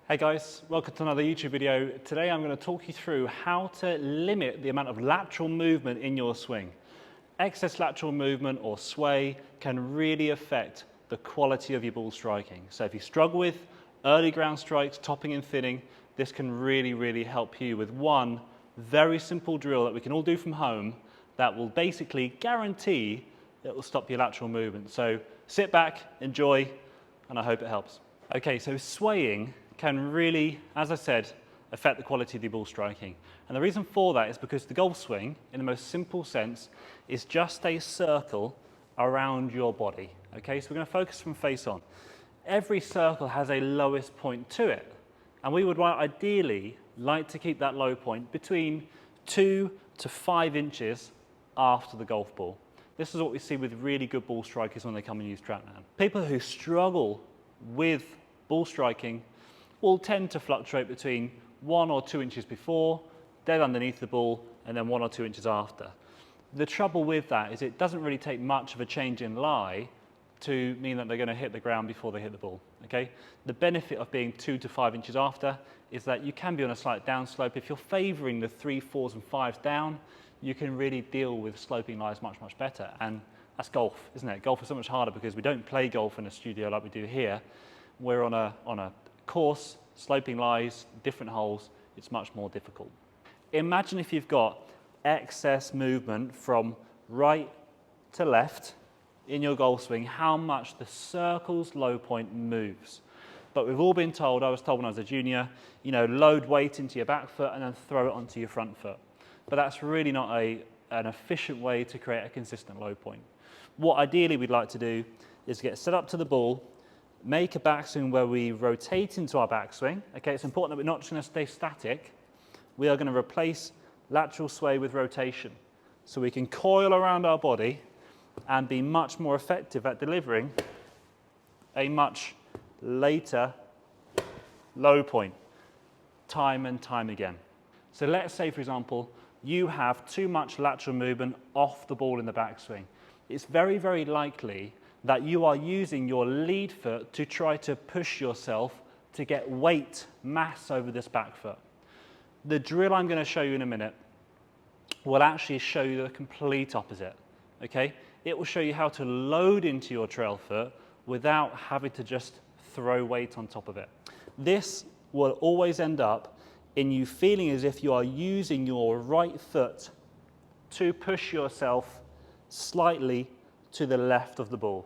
Hey guys, welcome to another YouTube video. Today I'm going to talk you through how to limit the amount of lateral movement in your swing. Excess lateral movement or sway can really affect the quality of your ball striking. So if you struggle with early ground strikes, topping and thinning, this can really help you with one very simple drill that we can all do from home that will basically guarantee it will stop your lateral movement. So sit back, enjoy, and I hope it helps. Okay, so swaying can really, as I said, affect the quality of the ball striking. And the reason for that is because the golf swing, in the most simple sense, is just a circle around your body. Okay, so we're going to focus from face on. Every circle has a lowest point to it. And we would ideally like to keep that low point between 2 to 5 inches after the golf ball. This is what we see with really good ball strikers when they come and use TrackMan. People who struggle with ball striking will tend to fluctuate between 1 or 2 inches before, dead underneath the ball, and then 1 or 2 inches after. The trouble with that is it doesn't really take much of a change in lie to mean that they're going to hit the ground before they hit the ball. Okay? The benefit of being 2 to 5 inches after is that you can be on a slight downslope. If you're favouring the 3, 4s and 5s down, you can really deal with sloping lies much better. And that's golf, isn't it? Golf is so much harder because we don't play golf in a studio like we do here. We're on a course, sloping lies, different holes. It's much more difficult. Imagine if you've got excess movement from right to left in your golf swing, how much the circle's low point moves. But we've all been told, I was told when I was a junior, you know, load weight into your back foot and then throw it onto your front foot. But that's really not an efficient way to create a consistent low point. What ideally we'd like to do is get set up to the ball, make a backswing where we rotate into our backswing. Okay, it's important that we're not just going to stay static. We are going to replace lateral sway with rotation. So we can coil around our body and be much more effective at delivering a much later low point, time and time again. So let's say, for example, you have too much lateral movement off the ball in the backswing. It's very likely that you are using your lead foot to try to push yourself to get weight, mass over this back foot. The drill I'm going to show you in a minute will actually show you the complete opposite. Okay? It will show you how to load into your trail foot without having to just throw weight on top of it. This will always end up in you feeling as if you are using your right foot to push yourself slightly to the left of the ball.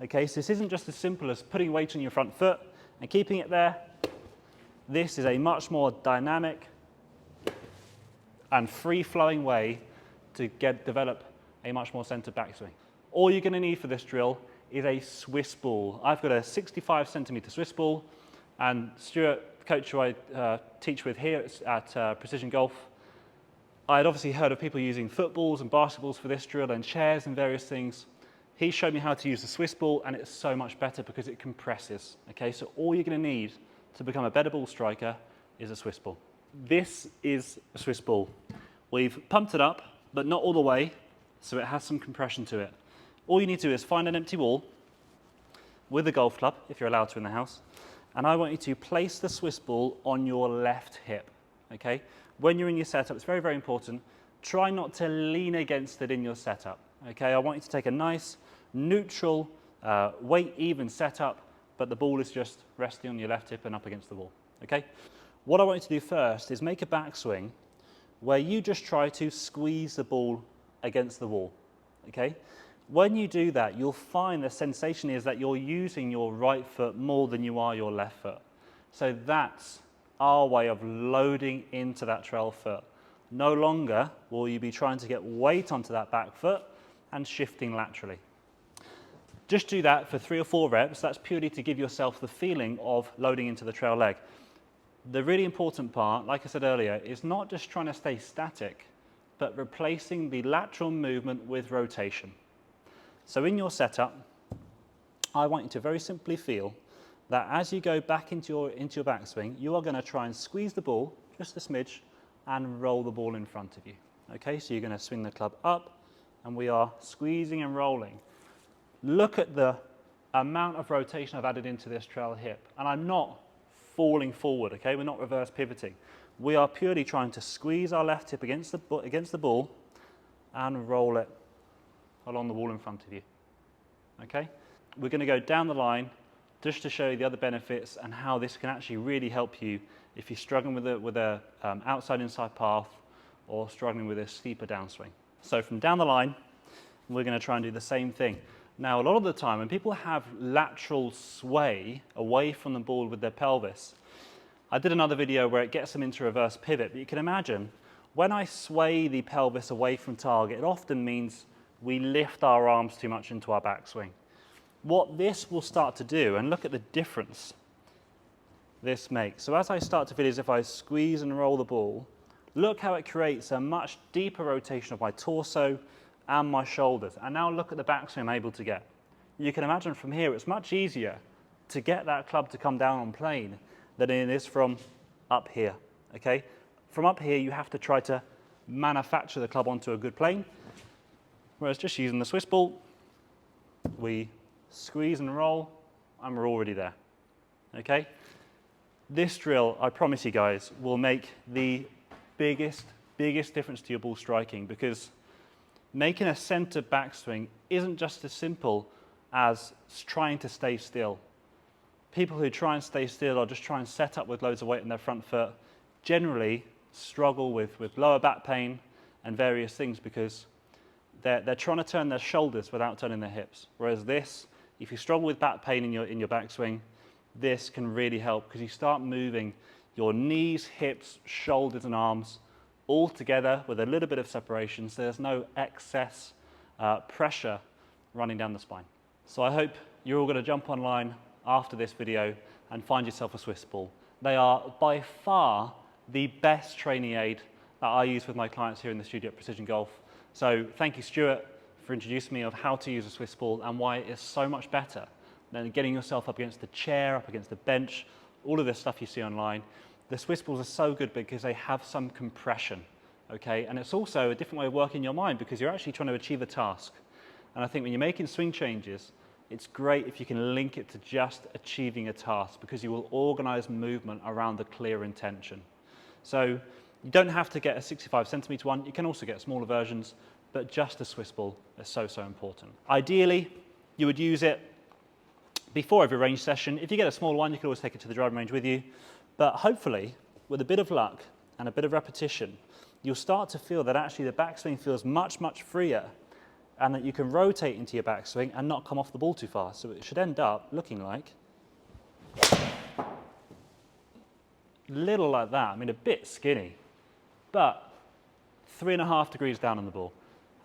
Okay, so this isn't just as simple as putting weight on your front foot and keeping it there. This is a much more dynamic and free-flowing way to develop a much more centered backswing. All you're going to need for this drill is a Swiss ball. I've got a 65 centimeter Swiss ball, and Stuart, the coach who I teach with here at Precision Golf, I had obviously heard of people using footballs and basketballs for this drill and chairs and various things. He showed me how to use the Swiss ball, and it's so much better because it compresses. Okay, so all you're going to need to become a better ball striker is a Swiss ball. This is a Swiss ball. We've pumped it up, but not all the way, so it has some compression to it. All you need to do is find an empty wall with a golf club, if you're allowed to in the house, and I want you to place the Swiss ball on your left hip. Okay, when you're in your setup, it's very important. Try not to lean against it in your setup. Okay, I want you to take a nice neutral, weight even setup, but the ball is just resting on your left hip and up against the wall. Okay, what I want you to do first is make a backswing where you just try to squeeze the ball against the wall. Okay, when you do that, you'll find the sensation is that you're using your right foot more than you are your left foot. So that's our way of loading into that trail foot. No longer will you be trying to get weight onto that back foot and shifting laterally. Just do that for 3 or 4 reps. That's purely to give yourself the feeling of loading into the trail leg. The really important part, like I said earlier, is not just trying to stay static, but replacing the lateral movement with rotation. So in your setup, I want you to very simply feel that as you go back into your backswing, you are going to try and squeeze the ball, just a smidge, and roll the ball in front of you. Okay, so you're going to swing the club up, and we are squeezing and rolling. Look at the amount of rotation I've added into this trail hip, and I'm not falling forward, okay? We're not reverse pivoting. We are purely trying to squeeze our left hip against the ball and roll it along the wall in front of you, okay? We're going to go down the line just to show you the other benefits and how this can actually really help you if you're struggling with a outside-inside path or struggling with a steeper downswing. So from down the line, we're going to try and do the same thing. Now, a lot of the time when people have lateral sway away from the ball with their pelvis, I did another video where it gets them into reverse pivot, but you can imagine when I sway the pelvis away from target, it often means we lift our arms too much into our backswing. What this will start to do, and look at the difference this makes. So as I start to feel as if I squeeze and roll the ball, look how it creates a much deeper rotation of my torso and my shoulders. And now look at the backswing I'm able to get. You can imagine from here it's much easier to get that club to come down on plane than it is from up here, okay? From up here you have to try to manufacture the club onto a good plane, whereas just using the Swiss ball, we squeeze and roll and we're already there, okay? This drill, I promise you guys, will make the biggest difference to your ball striking, because making a center backswing isn't just as simple as trying to stay still. People who try and stay still or just try and set up with loads of weight in their front foot generally struggle with lower back pain and various things because they're trying to turn their shoulders without turning their hips. Whereas this, if you struggle with back pain in your backswing, this can really help because you start moving your knees, hips, shoulders and arms all together with a little bit of separation, so there's no excess pressure running down the spine. So I hope you're all going to jump online after this video and find yourself a Swiss ball. They are by far the best training aid that I use with my clients here in the studio at Precision Golf. So thank you, Stuart, for introducing me of how to use a Swiss ball and why it is so much better than getting yourself up against the chair, up against the bench, all of this stuff you see online. The Swiss balls are so good because they have some compression, okay? And it's also a different way of working your mind because you're actually trying to achieve a task. And I think when you're making swing changes, it's great if you can link it to just achieving a task because you will organize movement around the clear intention. So you don't have to get a 65 centimeter one. You can also get smaller versions, but just a Swiss ball is so important. Ideally, you would use it before every range session. If you get a small one, you can always take it to the driving range with you. But hopefully, with a bit of luck and a bit of repetition, you'll start to feel that actually the backswing feels much freer and that you can rotate into your backswing and not come off the ball too far. So it should end up looking like little like that. I mean, a bit skinny, but 3.5 degrees down on the ball.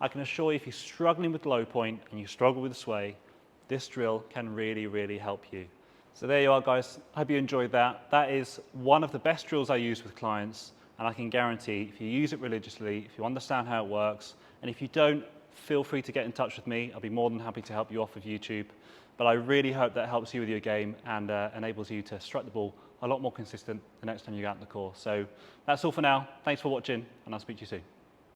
I can assure you if you're struggling with low point and you struggle with sway, this drill can really help you. So there you are, guys. I hope you enjoyed that. That is one of the best drills I use with clients, and I can guarantee if you use it religiously, if you understand how it works, and if you don't, feel free to get in touch with me. I'll be more than happy to help you off of YouTube. But I really hope that helps you with your game and enables you to strike the ball a lot more consistent the next time you go out in the course. So that's all for now. Thanks for watching, and I'll speak to you soon.